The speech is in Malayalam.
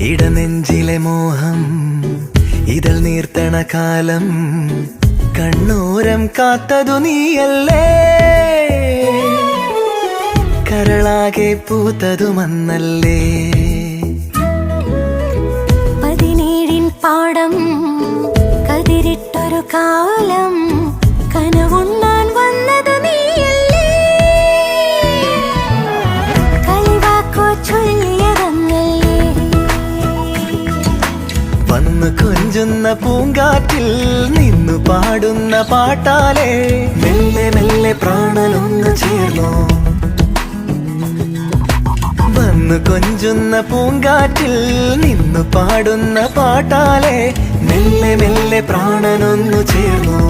ഇടനെഞ്ചിലെ മോഹം ഇതൾ നീർത്തണ കാലം കണ്ണോരം കാത്തതു നീയല്ലേ കരളാകെ പൂത്തതു മന്നല്ലേ 17 പാടം കതിരിട്ടൊരു കാലം കനവുണ്ണാൻ വന്നത് നീയല്ലേ കളിവാക്കോ ചൊല്ലിയതന്നല്ലേ വന്നു കൊഞ്ചുന്ന പൂങ്കാറ്റിൽ നിന്നു പാടുന്ന പാട്ടാലേ മെല്ലെ മെല്ലെ പ്രാണനൊന്നു ചേർന്നോ വന്നു കൊഞ്ചുന്ന പൂങ്കാറ്റിൽ നിന്നു പാടുന്ന പാട്ടാലേ മെല്ലെ മെല്ലെ പ്രാണനൊന്നു ചേർന്നു